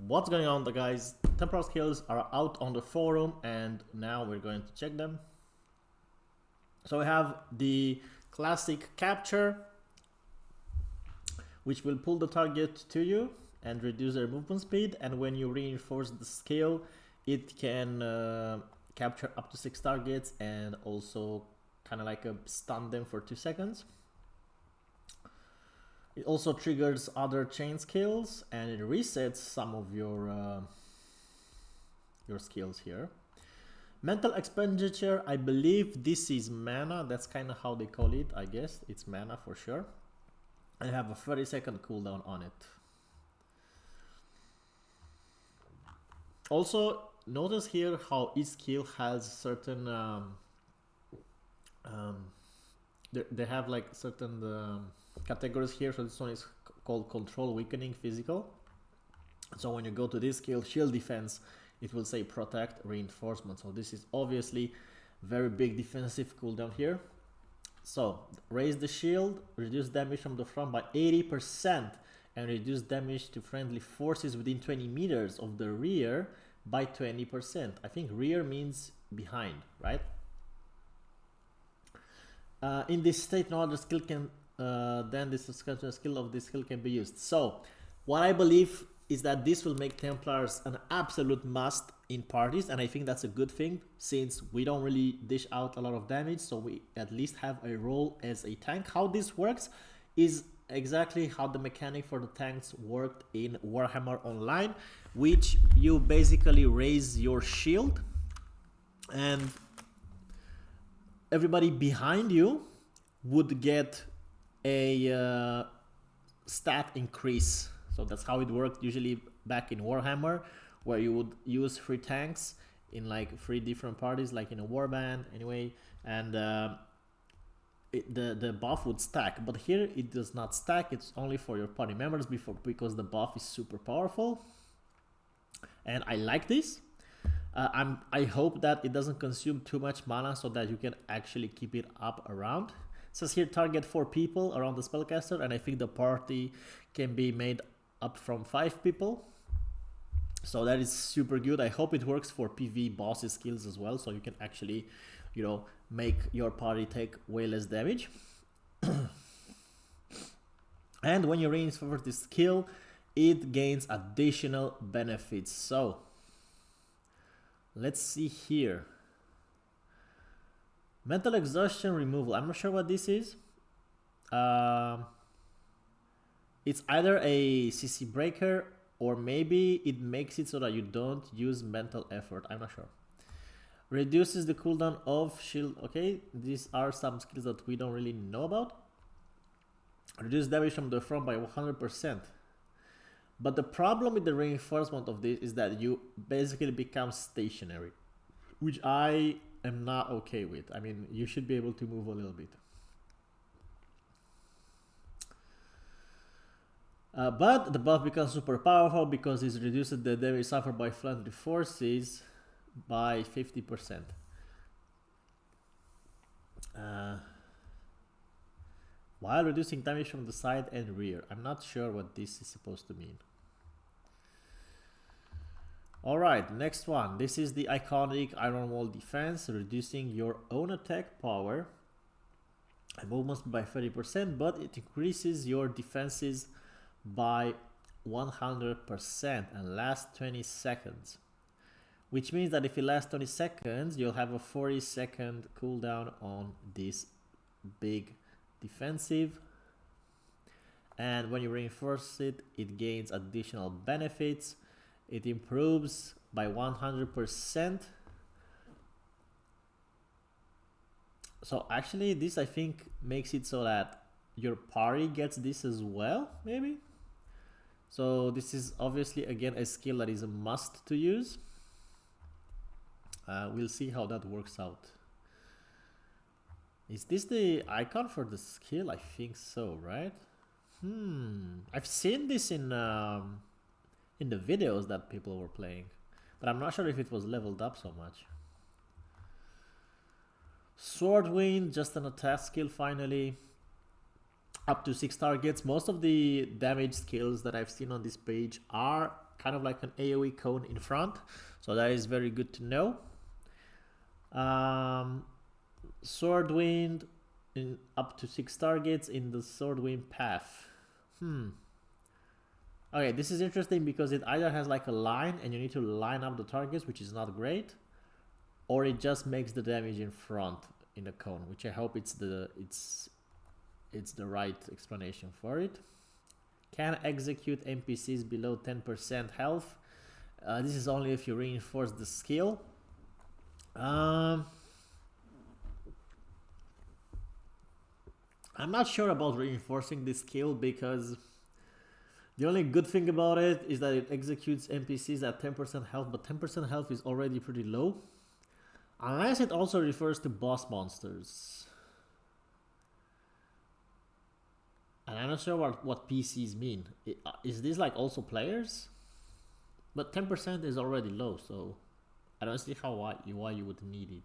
What's going on, guys? Templar skills are out on the forum and now we're going to check them. So we have the classic capture, which will pull the target to you and reduce their movement speed, and when you reinforce the skill it can capture up to 6 targets and also kind of like stun them for 2 seconds. It also triggers other chain skills and it resets some of your skills here. Mental expenditure, I believe this is mana. That's kind of how they call it, I guess. It's mana for sure. I have a 30-second cooldown on it. Also, notice here how each skill has certain they have like certain categories here. So this one is called control, weakening, physical. So when you go to this skill, shield defense, it will say protect, reinforcement. So this is obviously very big defensive cooldown here. So raise the shield, reduce damage from the front by 80% and reduce damage to friendly forces within 20 meters of the rear by 20%. I think rear means behind, right? In this state, no other skill can then this skill of this skill can be used. So what I believe is that this will make Templars an absolute must in parties, and I think that's a good thing since we don't really dish out a lot of damage, so we at least have a role as a tank. How this works is exactly how the mechanic for the tanks worked in Warhammer Online, which you basically raise your shield and everybody behind you would get a stat increase. So that's how it worked usually back in Warhammer, where you would use 3 tanks in like 3 different parties, like in a warband anyway, and the buff would stack. But here it does not stack, it's only for your party members because the buff is super powerful, and I like this. I hope that it doesn't consume too much mana so that you can actually keep it up around. It says here target 4 people around the spellcaster, and I think the party can be made up from 5 people. So that is super good. I hope it works for PV bosses skills as well, so you can actually, you know, make your party take way less damage. And when you reinforce this skill, it gains additional benefits. So let's see here. Mental exhaustion removal. I'm not sure what this is. It's either a CC breaker or maybe it makes it so that you don't use mental effort. I'm not sure. Reduces the cooldown of shield. Okay, these are some skills that we don't really know about. Reduce damage from the front by 100%. But the problem with the reinforcement of this is that you basically become stationary, which I am not okay with. I mean, you should be able to move a little bit. But the buff becomes super powerful because it reduces the damage suffered by friendly forces by 50%. While reducing damage from the side and rear. I'm not sure what this is supposed to mean. Alright, next one. This is the iconic Iron Wall defense, reducing your own attack power and movement by 30%, but it increases your defenses by 100% and lasts 20 seconds. Which means that if it lasts 20 seconds, you'll have a 40-second cooldown on this big defensive. And when you reinforce it, it gains additional benefits. It improves by 100%. So actually this I think makes it so that your party gets this as well, maybe. So this is obviously again a skill that is a must to use. We'll see how that works out. Is this the icon for the skill? I think so, right? I've seen this in the videos that people were playing, but I'm not sure if it was leveled up so much. Sword Wind, just an attack skill finally. Up to 6 targets. Most of the damage skills that I've seen on this page are kind of like an AoE cone in front, so that is very good to know. Sword Wind in up to 6 targets in the Sword Wind path. Okay, this is interesting because it either has like a line and you need to line up the targets, which is not great, or it just makes the damage in front in the cone, which I hope it's the right explanation for it. Can execute NPCs below 10% health. This is only if you reinforce the skill. I'm not sure about reinforcing this skill because the only good thing about it is that it executes NPCs at 10% health, but 10% health is already pretty low. Unless it also refers to boss monsters. And I'm not sure what PCs mean. Is this like also players? But 10% is already low, so I don't see why you would need it.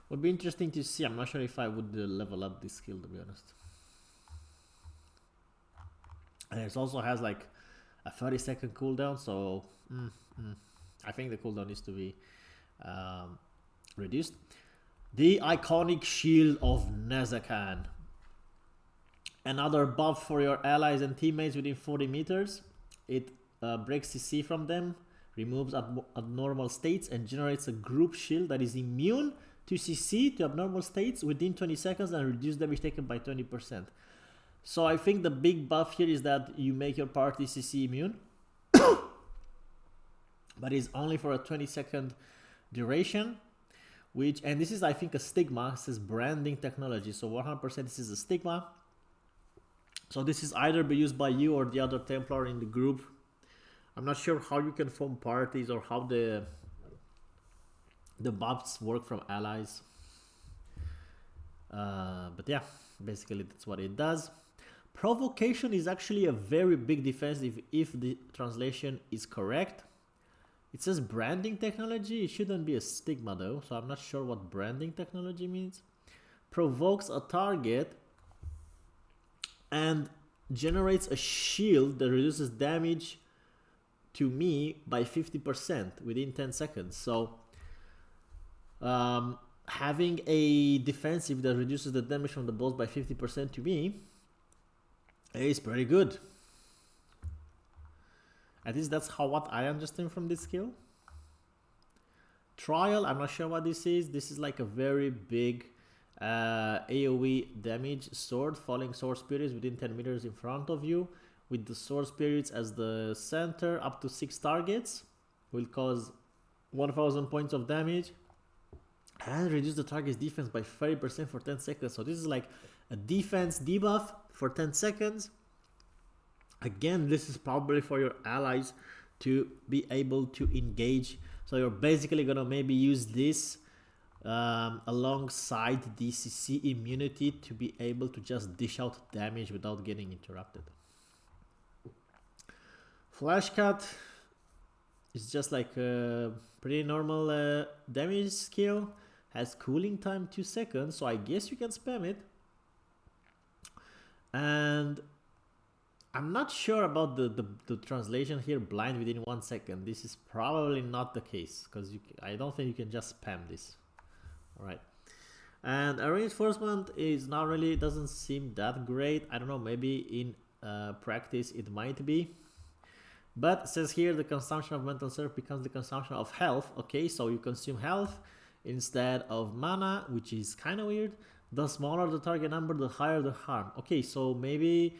Would be interesting to see. I'm not sure if I would level up this skill, to be honest. And it also has like a 30-second cooldown, so I think the cooldown needs to be reduced. The iconic shield of Nezakan. Another buff for your allies and teammates within 40 meters. It breaks CC from them, removes abnormal states, and generates a group shield that is immune to CC to abnormal states within 20 seconds and reduce damage taken by 20%. So I think the big buff here is that you make your party CC immune, but it's only for a 20-second duration. And this is, I think, a stigma. It says branding technology, so 100% this is a stigma. So this is either be used by you or the other Templar in the group. I'm not sure how you can form parties or how the buffs work from allies. But yeah, basically that's what it does. Provocation is actually a very big defense if the translation is correct. It says branding technology. It shouldn't be a stigma though, so I'm not sure what branding technology means. Provokes a target and generates a shield that reduces damage to me by 50% within 10 seconds. So having a defensive that reduces the damage from the boss by 50% to me is pretty good. At least that's what I understand from this skill. Trial, I'm not sure what this is. This is like a very big AoE damage sword, falling sword spirits within 10 meters in front of you, with the sword spirits as the center. Up to 6 targets will cause 1000 points of damage and reduce the target's defense by 30% for 10 seconds. So this is like a defense debuff for 10 seconds. Again, this is probably for your allies to be able to engage. So you're basically gonna maybe use this alongside DCC immunity to be able to just dish out damage without getting interrupted. Flash Cut is just like a pretty normal damage skill. Has cooling time 2 seconds, so I guess you can spam it. And I'm not sure about the translation here, blind within 1 second. This is probably not the case, because I don't think you can just spam this. Alright. And a reinforcement is not really, doesn't seem that great. I don't know, maybe in practice it might be. But it says here the consumption of mental surf becomes the consumption of health. Okay, so you consume health instead of mana, which is kind of weird. The smaller the target number, the higher the harm. Okay, so maybe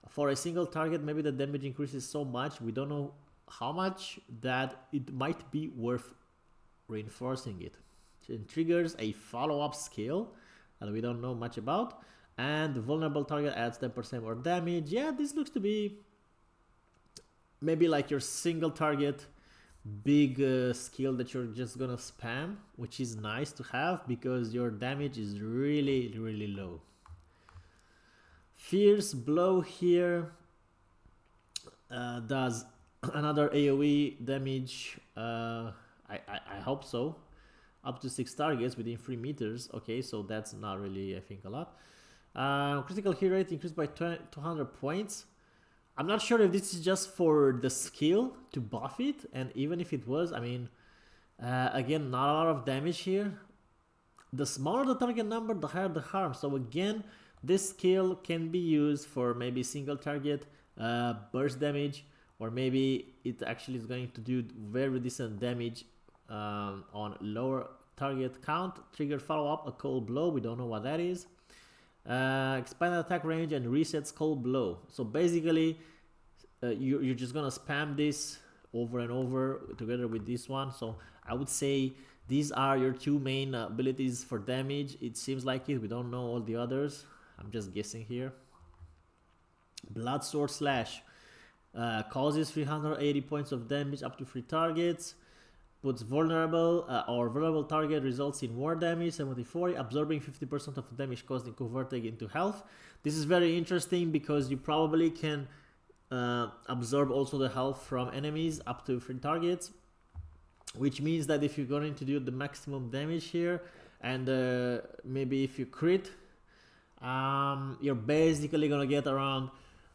for a single target, maybe the damage increases so much, we don't know how much, that it might be worth reinforcing it. It triggers a follow-up skill that we don't know much about, and the vulnerable target adds 10% more damage. Yeah, this looks to be maybe like your single target big skill that you're just gonna spam, which is nice to have because your damage is really, really low. Fierce Blow here does another AoE damage. I hope so. Up to 6 targets within 3 meters. Okay, so that's not really, I think, a lot. Critical hit rate increased by 200 points. I'm not sure if this is just for the skill to buff it, and even if it was, I mean, again, not a lot of damage here. The smaller the target number, the higher the harm. So again, this skill can be used for maybe single target burst damage, or maybe it actually is going to do very decent damage on lower target count. Trigger follow-up, a cold blow, we don't know what that is. Expanded attack range and resets cold blow. So basically you're just gonna spam this over and over together with this one. So I would say these are your two main abilities for damage. It seems like it. We don't know all the others. I'm just guessing here. Blood Sword Slash causes 380 points of damage up to 3 targets. Puts vulnerable or vulnerable target results in more damage, 70-40, absorbing 50% of the damage caused in converting into health. This is very interesting because you probably can absorb also the health from enemies up to 3 targets, which means that if you're going to do the maximum damage here, and maybe if you crit, you're basically gonna get around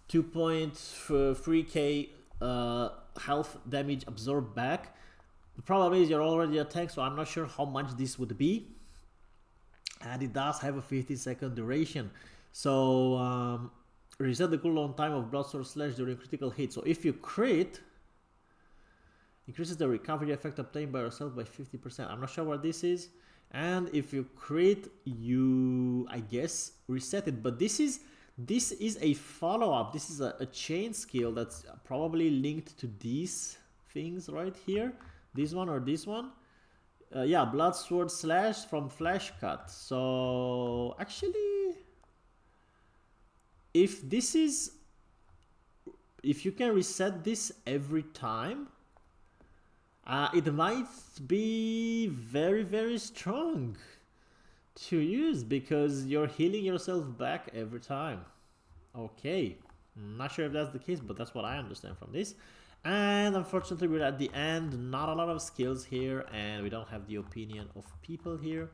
2.3k health damage absorbed back. The problem is you're already attacked, so I'm not sure how much this would be. And it does have a 50-second duration. So reset the cooldown time of Blood Sword Slash during critical hit. So if you crit, increases the recovery effect obtained by yourself by 50%. I'm not sure what this is. And if you crit, you, I guess, reset it. But this is a follow-up. This is a chain skill that's probably linked to these things right here. This one or this one. Yeah, Blood Sword Slash from Flash Cut. So actually, if you can reset this every time, it might be very, very strong to use because you're healing yourself back every time. Okay, not sure if that's the case, but that's what I understand from this. And unfortunately we're at the end, not a lot of skills here, and we don't have the opinion of people here.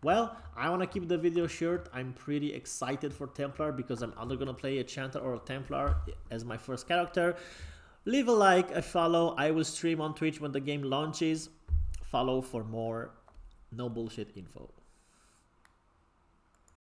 Well, I want to keep the video short. I'm pretty excited for Templar because I'm either gonna play a Chanter or a Templar as my first character. Leave a like, a follow. I will stream on Twitch when the game launches. Follow for more no bullshit info.